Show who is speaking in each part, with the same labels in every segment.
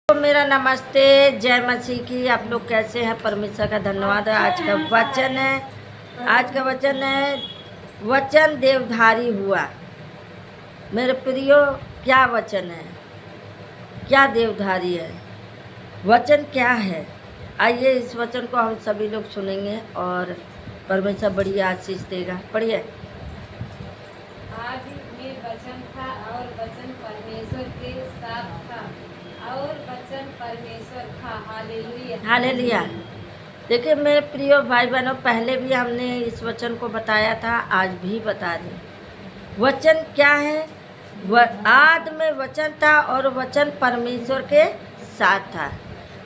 Speaker 1: तो मेरा नमस्ते, जय मसीह की। आप लोग कैसे हैं? परमेश्वर का धन्यवाद है। आज का वचन है वचन देवधारी हुआ। मेरे प्रियो, क्या वचन है, क्या देवधारी है, वचन क्या है? आइए इस वचन को हम सभी लोग सुनेंगे और परमेश्वर बड़ी आशीष देगा। पढ़िए।
Speaker 2: आदि में वचन था और वचन परमेश्वर के साथ था और वचन परमेश्वर था। Hallelujah,
Speaker 1: hallelujah. देखिए मेरे प्रिय भाई बहनों, पहले भी हमने इस वचन को बताया था, आज भी बता दें। वचन क्या है? आदि में वचन था और वचन परमेश्वर के साथ था।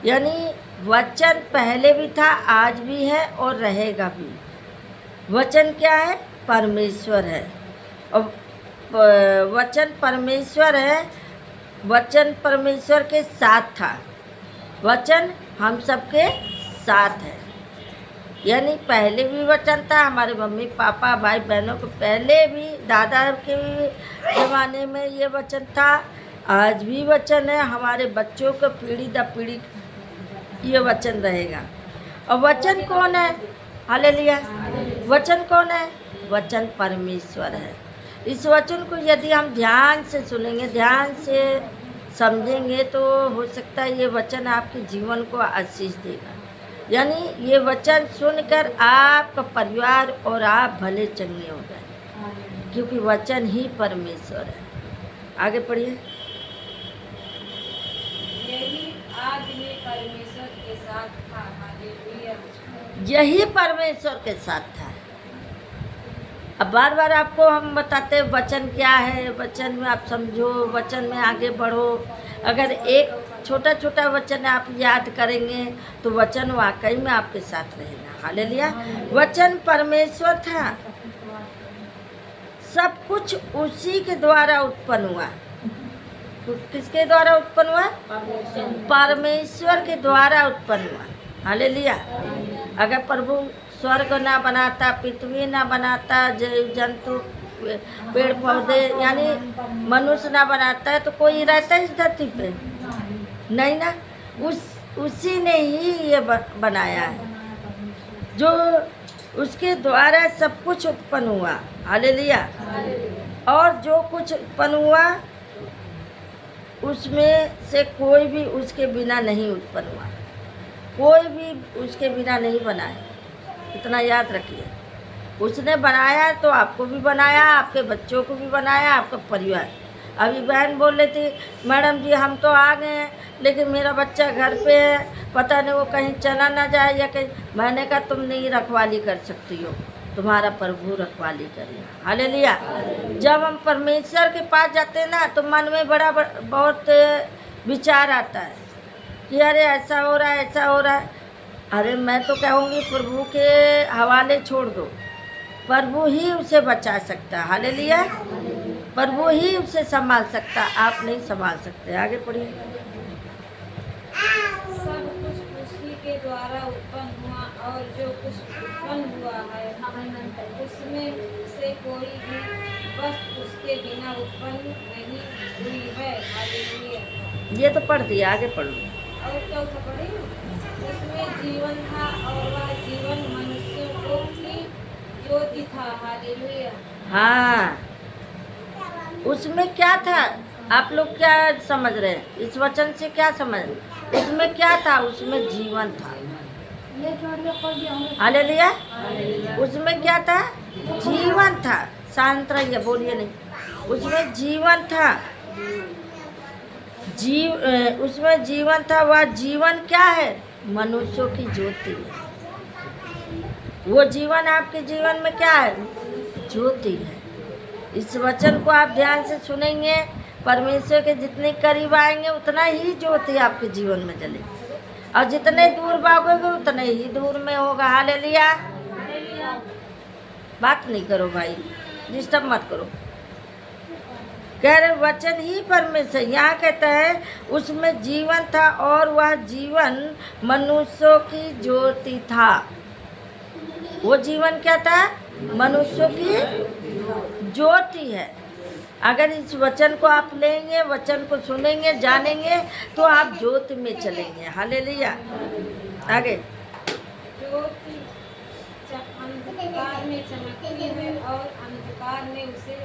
Speaker 1: यानी वचन पहले भी था, आज भी है और रहेगा भी। वचन क्या है? परमेश्वर है। और वचन परमेश्वर है। वचन परमेश्वर के साथ था। वचन हम सबके साथ है। यानी पहले भी वचन था, हमारे मम्मी पापा भाई बहनों को पहले भी, दादा के ज़माने में ये वचन था। आज भी वचन है। हमारे बच्चों को पीढ़ी दर पीढ़ी ये वचन रहेगा। और वचन कौन है? हालेलुया। वचन कौन है? वचन परमेश्वर है। इस वचन को यदि हम ध्यान से सुनेंगे, ध्यान से समझेंगे, तो हो सकता है ये वचन आपके जीवन को आशीष देगा। यानी ये वचन सुनकर आपका परिवार और आप भले चंगे हो गए, क्योंकि वचन ही परमेश्वर है। आगे पढ़िए।
Speaker 2: यही आदि में परमेश्वर के साथ था। हालेलुया।
Speaker 1: यही परमेश्वर के साथ था। अब बार बार आपको हम बताते हैं वचन क्या है, वचन में आप समझो, वचन में आगे बढ़ो। अगर एक छोटा छोटा वचन आप याद करेंगे तो वचन वाकई में आपके साथ रहेगा। हालेलुया। वचन परमेश्वर था। सब कुछ उसी के द्वारा उत्पन्न हुआ। किसके द्वारा उत्पन्न हुआ? परमेश्वर के द्वारा उत्पन्न हुआ। हालेलुया। अगर प्रभु स्वर्ग ना बनाता, पृथ्वी ना बनाता, जीव जंतु, पेड़ पौधे यानी मनुष्य ना बनाता है तो कोई रहता है इस धरती पे? नहीं ना। उसी ने ही ये बनाया है, जो उसके द्वारा सब कुछ उत्पन्न हुआ। हालेलुया। और जो कुछ उत्पन्न हुआ उसमें से कोई भी उसके बिना नहीं उत्पन्न हुआ। कोई भी उसके बिना नहीं बना है। इतना याद रखिए। उसने बनाया तो आपको भी बनाया, आपके बच्चों को भी बनाया, आपका परिवार। अभी बहन बोल रही थी, मैडम जी हम तो आ गए हैं लेकिन मेरा बच्चा घर पे है, पता नहीं वो कहीं चला ना जाए या कहीं। मैंने कहा तुम नहीं रखवाली कर सकती हो, तुम्हारा प्रभु रखवाली करेगा। हालेलुया। जब हम परमेश्वर के पास जाते हैं ना, तो मन में बहुत विचार आता है कि अरे ऐसा हो रहा है, ऐसा हो रहा है। अरे मैं तो कहूँगी प्रभु के हवाले छोड़ दो। प्रभु ही उसे बचा सकता है। हालेलुया। प्रभु ही उसे संभाल सकता, आप नहीं संभाल सकते। आगे पढ़िए।
Speaker 2: सब कुछ उसी के द्वारा उत्पन्न हुआ और जो कुछ उत्पन्न हुआ है उसमें से कोई भी वस्तु उसके बिना उत्पन्न नहीं हुई है। हालेलुया।
Speaker 1: ये तो पढ़ दिया, आगे पढ़ लो।
Speaker 2: और चौथा पढ़ी। उसमें जीवन था और वह जीवन मनुष्यों को की ज्योति था। हालेलुया।
Speaker 1: हाँ, उसमें क्या था? आप लोग क्या समझ रहे हैं? इस वचन से क्या समझ रहे हैं? उसमें क्या था? उसमें जीवन था। हालेलुया। उसमें क्या था? जीवन था। शांत रहिए, बोलिए नहीं। उसमें जीवन था। उसमें जीवन था। वह जीवन क्या है? मनुष्यों की ज्योति है। वो जीवन आपके जीवन में क्या है? ज्योति है। इस वचन को आप ध्यान से सुनेंगे, परमेश्वर के जितने करीब आएंगे उतना ही ज्योति आपके जीवन में जलेगी, और जितने दूर भागोगे उतने ही दूर में होगा। हालेलुया। बात नहीं करो भाई, डिस्टर्ब मत करो। कह रहे वचन ही परमेश्वर। यहाँ कहता है उसमें जीवन था और वह जीवन मनुष्यों की ज्योति था। वो जीवन क्या था? मनुष्यों की ज्योति है। अगर इस वचन को आप लेंगे, वचन को सुनेंगे, जानेंगे, तो आप ज्योति में चलेंगे। हालेलुया। आगे।
Speaker 2: ज्योति अंधकार में चमकती है और अंधकार ने उसे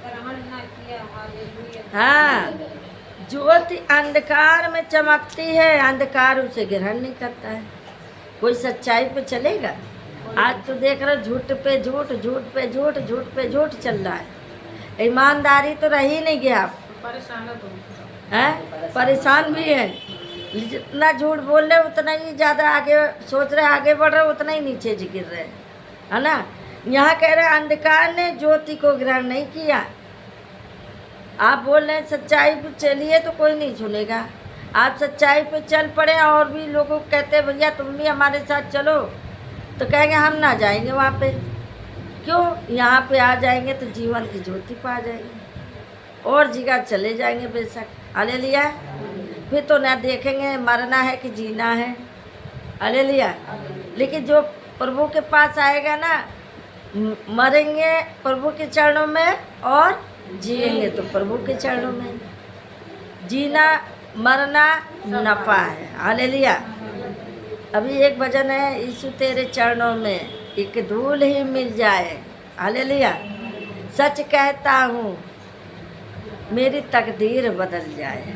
Speaker 2: ग्रहण न किया। हालेलुया।
Speaker 1: हाँ, ज्योति अंधकार में चमकती है, अंधकार उसे ग्रहण नहीं करता है। कोई सच्चाई पे चलेगा? आज तो देख रहे झूठ पे झूठ, झूठ पे झूठ, झूठ पे झूठ चल रहा है। ईमानदारी तो रही नहीं गया। आप हैं? परेशान भी है। जितना झूठ बोल रहे उतना ही ज़्यादा आगे सोच रहे, आगे बढ़ रहे, उतना ही नीचे गिर रहे, है ना। यहाँ कह रहे अंधकार ने ज्योति को ग्रहण नहीं किया। आप बोल रहे हैं सच्चाई पे चलिए तो कोई नहीं सुनेगा। आप सच्चाई पे चल पड़े और भी लोगों को कहते हैं भैया तुम भी हमारे साथ चलो, तो कहेंगे हम ना जाएंगे वहाँ पे। क्यों? यहाँ पे आ जाएंगे तो जीवन की ज्योति पा जाएंगे और जगह चले जाएंगे बेशक। हालेलुया। फिर तो ना देखेंगे मरना है कि जीना है। हालेलुया। लेकिन जो प्रभु के पास आएगा ना, मरेंगे प्रभु के चरणों में और जिएंगे तो प्रभु के चरणों में। जीना मरना नफा है। हालेलुया। अभी एक भजन है, यीशु तेरे चरणों में एक धूल ही मिल जाए। हालेलुया। सच कहता हूँ मेरी तकदीर बदल जाए।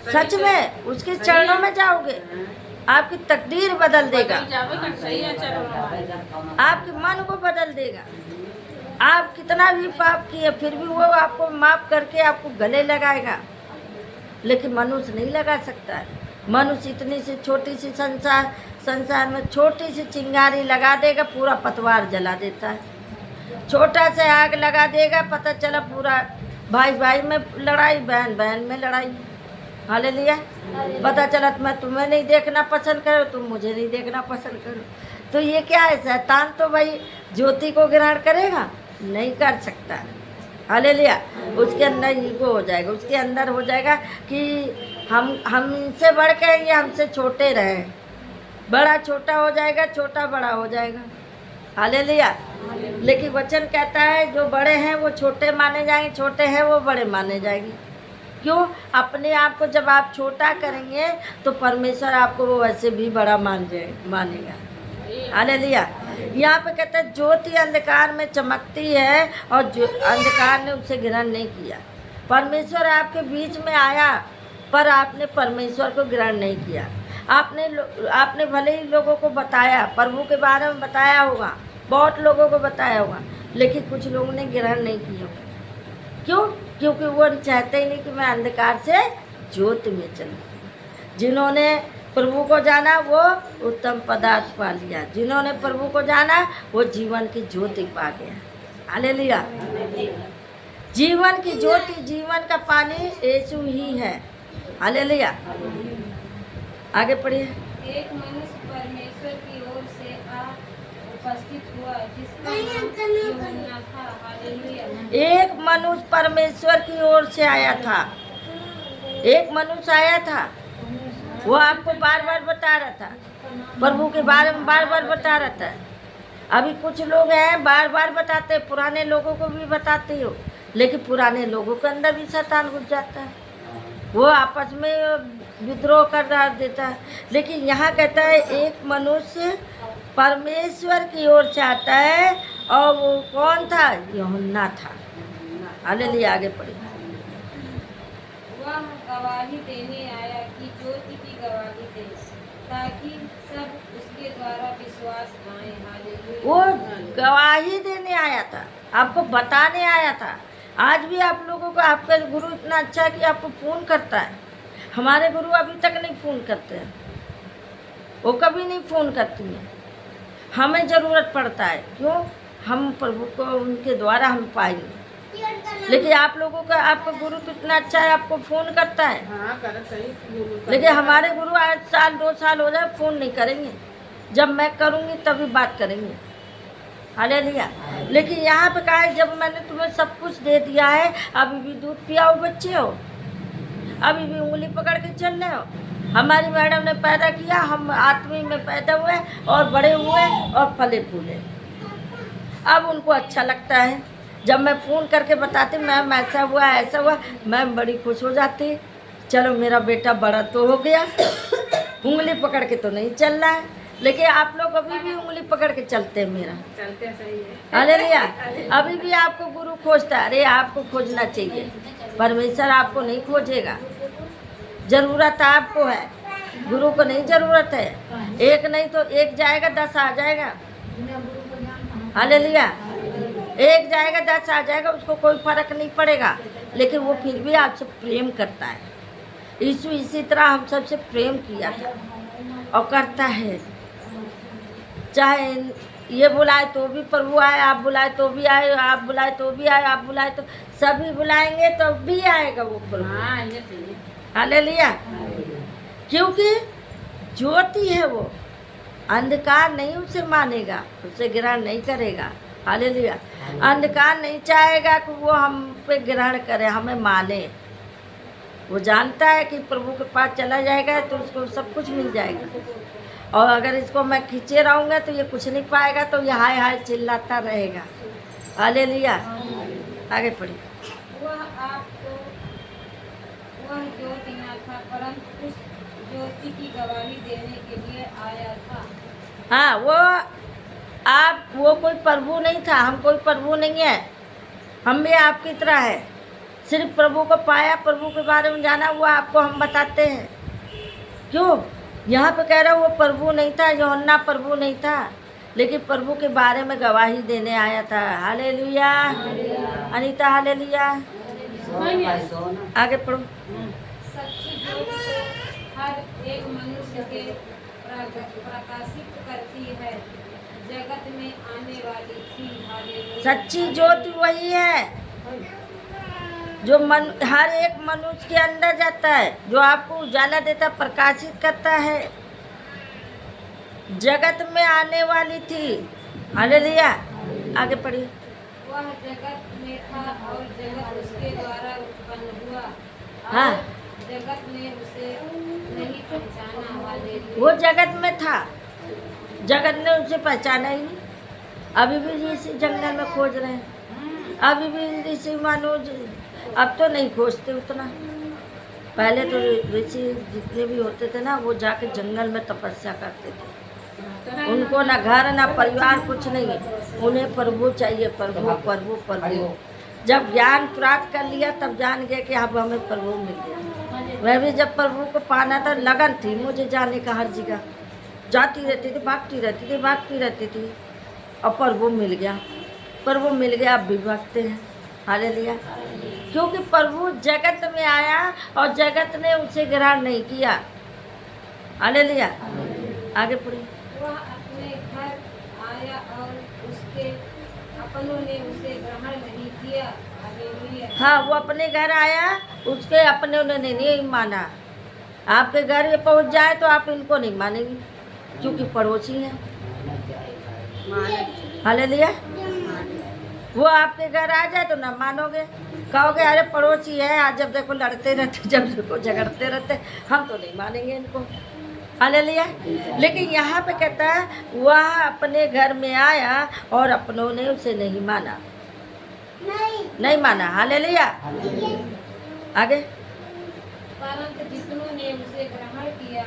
Speaker 1: सच में उसके चरणों में जाओगे, आपकी तकदीर बदल देगा, आपके मन को बदल देगा। आप कितना भी पाप किए फिर भी वो आपको माफ करके आपको गले लगाएगा। लेकिन मनुष्य नहीं लगा सकता है। मनुष्य इतनी सी छोटी सी संसार में छोटी सी चिंगारी लगा देगा, पूरा पतवार जला देता है। छोटा सा आग लगा देगा, पता चला पूरा भाई भाई में लड़ाई, बहन बहन में लड़ाई। हालेलुया। पता चला मैं तुम्हें नहीं देखना पसंद करो, तुम मुझे नहीं देखना पसंद करो। तो ये क्या है? शैतान तो भाई ज्योति को ग्रहण करेगा? नहीं कर सकता। हालेलुया। उसके अंदर ईगो हो जाएगा, उसके अंदर हो जाएगा कि हम इनसे बढ़ के ये हमसे छोटे रहे। बड़ा छोटा हो जाएगा, छोटा बड़ा हो जाएगा। हालेलुया। लेकिन वचन कहता है जो बड़े हैं वो छोटे माने जाएंगे, छोटे हैं वो बड़े माने जाएंगे। क्यों? अपने आप को जब आप छोटा करेंगे तो परमेश्वर आपको वो वैसे भी बड़ा मानेगा। हालेलुया। यहाँ पे कहते हैं ज्योति अंधकार में चमकती है और जो अंधकार ने उसे ग्रहण नहीं किया। परमेश्वर आपके बीच में आया पर आपने परमेश्वर को ग्रहण नहीं किया। आपने भले ही लोगों को बताया, प्रभु के बारे में बताया होगा, बहुत लोगों को बताया होगा, लेकिन कुछ लोगों ने ग्रहण नहीं किया। क्यों? क्योंकि वो चाहते ही नहीं कि मैं अंधकार से ज्योति में चलूँ। जिन्होंने प्रभु को जाना वो उत्तम पदार्थ पा लिया, जिन्होंने प्रभु को जाना वो जीवन की ज्योति पा गया। हालेलुया। जीवन की ज्योति, जीवन का पानी यीशु ही है। हालेलुया। आगे पढ़िए।
Speaker 2: एक मनुष्य परमेश्वर की ओर से उपस्थित हुआ जिसका नाम यूहन्ना था। हालेलुया।
Speaker 1: एक मनुष्य परमेश्वर की ओर से आया था। एक मनुष्य आया था, वो आपको बार बार बता रहा था, प्रभु के बारे में बार बार बता रहा था। अभी कुछ लोग हैं बार बार बताते, पुराने लोगों को भी बताते हो, लेकिन पुराने लोगों के अंदर भी शैतान घुस जाता है, वो आपस में विद्रोह कर देता है। लेकिन यहाँ कहता है एक मनुष्य परमेश्वर की ओर से आता है, और वो कौन था? यूहन्ना था। हालेलुया। आगे पढ़िए।
Speaker 2: वह गवाही देने आया कि ज्योति की गवाही दे, ताकि सब उसके द्वारा विश्वास पाएं। हालेलुया।
Speaker 1: वो गवाही देने आया था, आपको बताने आया था। आज भी आप लोगों को आपका गुरु इतना अच्छा है कि आपको फ़ोन करता है। हमारे गुरु अभी तक नहीं फ़ोन करते हैं, वो कभी नहीं फ़ोन करती हैं। हमें ज़रूरत पड़ता है, क्यों? हम प्रभु को उनके द्वारा हम पाएंगे। लेकिन आप लोगों का आपका गुरु तो इतना अच्छा है, आपको फ़ोन करता है। लेकिन हमारे गुरु आज साल 2 साल हो जाए फ़ोन नहीं करेंगे, जब मैं करूँगी तभी बात करेंगे। हालेलुया। लेकिन यहाँ पे कहा है जब मैंने तुम्हें सब कुछ दे दिया है, अभी भी दूध पियाओ बच्चे हो, अभी भी उंगली पकड़ के चल रहे हो। हमारी मैडम ने पैदा किया, हम आत्मी में पैदा हुए और बड़े हुए और फले फूले। अब उनको अच्छा लगता है, जब मैं फ़ोन करके बताती मैम ऐसा हुआ, मैम बड़ी खुश हो जाती। चलो मेरा बेटा बड़ा तो हो गया, उंगली पकड़ के तो नहीं चल रहा है, लेकिन आप लोग अभी भी उंगली पकड़ के चलते हैं मेरा।
Speaker 2: चलते हैं, सही है।
Speaker 1: हालेलुया। अभी भी आपको गुरु खोजता है। अरे आपको खोजना चाहिए, परमेश्वर आपको नहीं खोजेगा। ज़रूरत आपको है, गुरु को नहीं ज़रूरत है। एक नहीं तो एक जाएगा 10 आ जाएगा। हालेलुया। एक जाएगा 10 आ जाएगा, उसको कोई फर्क नहीं पड़ेगा, लेकिन वो फिर भी आपसे प्रेम करता है। यीशु इसी तरह हम सबसे प्रेम किया है और करता है। चाहे ये बुलाए तो भी प्रभु आए, आप बुलाए तो भी आए, आप बुलाए तो भी आए, आप बुलाए तो सभी बुलाएंगे तो भी आएगा वो प्रभु।
Speaker 2: हाँ, ये सही है।
Speaker 1: हालेलुया। क्योंकि ज्योति है वो, अंधकार नहीं उसे मानेगा, उसे ग्रहण नहीं करेगा। हालेलुया। अंधकार नहीं चाहेगा कि वो हम पे ग्रहण करे, हमें माने। वो जानता है कि प्रभु के पास चला जाएगा तो उसको सब कुछ मिल जाएगा। और अगर इसको मैं खींचे रहूँगा तो ये कुछ नहीं पाएगा, तो ये हाय हाय चिल्लाता रहेगा। हालेलुया। आगे पढ़िए।
Speaker 2: वह आपको वह ज्योति न था, परंतु उस ज्योति की गवाही देने के लिए आया था।
Speaker 1: हाँ, वो कोई प्रभु नहीं था, हम कोई प्रभु नहीं है, हम भी आपकी तरह है। सिर्फ प्रभु को पाया, प्रभु के बारे में जाना, वो आपको हम बताते हैं। क्यों? यहाँ पे कह रहा वो प्रभु नहीं था, यूहन्ना प्रभु नहीं था, लेकिन प्रभु के बारे में गवाही देने आया था। हालेलुया। अनीता हालेलुया। आगे पढ़ो।
Speaker 2: सच्ची ज्योति तो हर एक मनुष्य के प्रकाशित करती है, जगत में आने वाली थी। हालेलुया।
Speaker 1: सच्ची ज्योति वही है जो हर एक मनुष्य के अंदर जाता है, जो आपको उजाला देता, प्रकाशित करता है, जगत में आने वाली थी। हालेलुया। आगे पढ़िए।
Speaker 2: वह जगत में था और जगत उसके द्वारा उत्पन्न हुआ,
Speaker 1: हाँ।
Speaker 2: और जगत ने उसे नहीं पहचाना। हालेलुया।
Speaker 1: वो जगत में था, जगत ने उसे पहचाना ही नहीं। अभी भी ऋषि जंगल में खोज रहे हैं, अभी भी ऋषि मानो अब तो नहीं खोजते उतना। पहले तो ऋषि जितने भी होते थे ना, वो जाके जंगल में तपस्या करते थे। उनको ना घर ना परिवार कुछ नहीं है, उन्हें प्रभु चाहिए, प्रभु प्रभु प्रभु। जब ज्ञान प्राप्त कर लिया तब जान गए कि अब हमें प्रभु मिल गया। वह भी जब प्रभु को पाना था, लगन थी मुझे जाने का, हर जगह जाती रहती थी, भागती रहती थी, और प्रभु मिल गया, प्रभु मिल गया। अब भी भागते हैं। हालेलुया। क्योंकि प्रभु जगत में आया और जगत ने उसे ग्रहण नहीं किया। हालेलुया। आगे पढ़िए।
Speaker 2: वह अपने घर आया और उसके अपनों ने उसे ग्रहण नहीं किया। हालेलुया।
Speaker 1: हाँ, वो अपने घर आया, उसके अपने ने नहीं माना। आपके घर में पहुंच जाए तो आप इनको नहीं मानेंगे, क्योंकि पड़ोसी हैं। हालेलुया। वो आपके घर आ जाए तो ना मानोगे, कहोगे अरे पड़ोसी है, आज जब देखो लड़ते रहते, जब देखो झगड़ते रहते, हम तो नहीं मानेंगे इनको। हालेलुया। लेकिन यहाँ पे कहता है वह अपने घर में आया और अपनों ने उसे नहीं माना, नहीं माना। हालेलुया। आगे।
Speaker 2: परंतु जितनों ने उसे ग्रहण किया,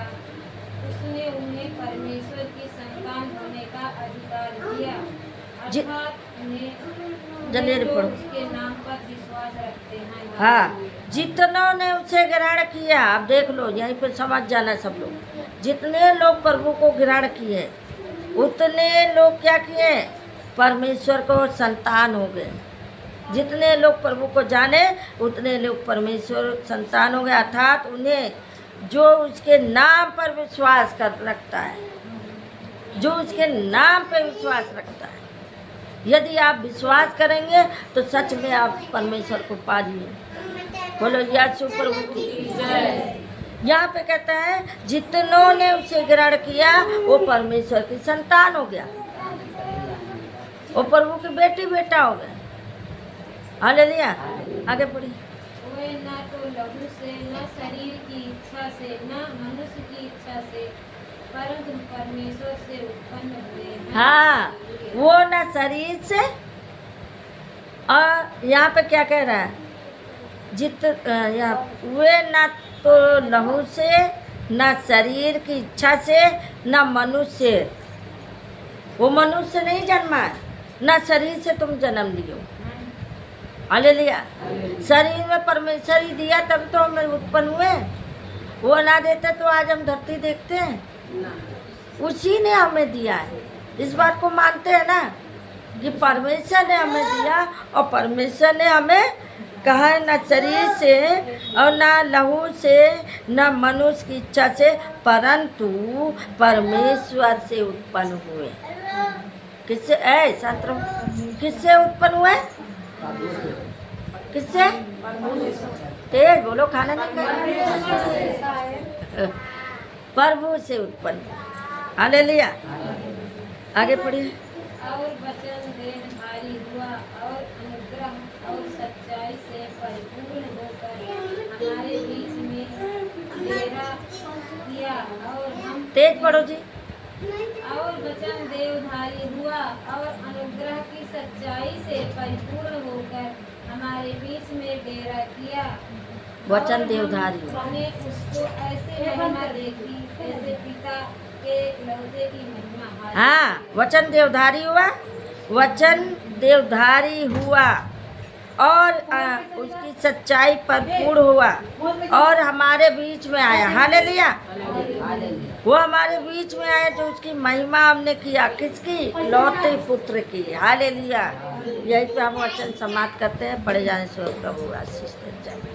Speaker 2: उसने उन्हें परमेश्वर की संतान होने का अधिकार दिया, अर्थात
Speaker 1: जल्दी पढ़ो।
Speaker 2: उसके नाम पर विश्वास रखते हैं।
Speaker 1: हाँ, जितनों ने उसे ग्रहण किया। अब देख लो, यहीं पर समझ जाना सब लोग। जितने लोग प्रभु को ग्रहण किए, उतने लोग क्या किए? परमेश्वर को संतान हो गए। जितने लोग प्रभु को जाने, उतने लोग परमेश्वर संतान हो गए, अर्थात उन्हें जो उसके नाम पर विश्वास कर रखता है, जो उसके नाम पर विश्वास रखता है। यदि आप विश्वास करेंगे तो सच में आप परमेश्वर को पा लिए। बोलो यीशु प्रभु की जय। यहाँ पे कहता है जितनों ने उसे ग्रहण किया वो परमेश्वर की संतान हो गया, वो प्रभु की बेटी बेटा हो गए। हालेलुया। आगे पढ़िए।
Speaker 2: वे न तो लहू से, न शरीर की इच्छा से, न मनुष्य की इच्छा से, परंतु परमेश्वर से उत्पन्न हुए हैं।
Speaker 1: हाँ, वो न शरीर से, और यहाँ पे क्या कह रहा है, यहाँ वे न तो लहू से, न शरीर की इच्छा से, न मनुष्य, वो मनुष्य नहीं जन्मा है, न शरीर से तुम जन्म लियो। हालेलुया। शरीर में परमेश्वर ही दिया तब तो हम उत्पन्न हुए, वो ना देते तो आज हम धरती देखते हैं। उसी ने हमें दिया है, इस बात को मानते हैं ना कि परमेश्वर ने हमें दिया, और परमेश्वर ने हमें कहा है न शरीर से और न लहू से, न मनुष्य की इच्छा से, परंतु परमेश्वर से उत्पन्न हुए। किससे? शांत रहो। किससे उत्पन्न हुए? किससे? तेज बोलो, खाना नहीं खाए। प्रभु से उत्पन्न। हालेलुया। आगे पढ़िए।
Speaker 2: और वचन देहधारी हुआ और अनुग्रह और सच्चाई से परिपूर्ण होकर हमारे बीच में डेरा किया, और हम
Speaker 1: तेज पढ़ो जी।
Speaker 2: और वचन देवधारी हुआ और अनुग्रह की सच्चाई से परिपूर्ण होकर हमारे बीच में डेरा किया।
Speaker 1: वचन देवधारी हुआ।
Speaker 2: हमने उसको ऐसे महिमा देखी जैसे पिता के लौटे की महिमा।
Speaker 1: हाँ, वचन देवधारी हुआ, वचन देवधारी हुआ और उसकी सच्चाई पर पूर्ण हुआ और हमारे बीच में आया। हालेलुया। वो हमारे बीच में आया जो उसकी महिमा हमने किया। किसकी? लौटे पुत्र की। हालेलुया। यही पे हम वचन समाप्त करते हैं। पढ़े जाने से प्रभु आशीष देते हैं।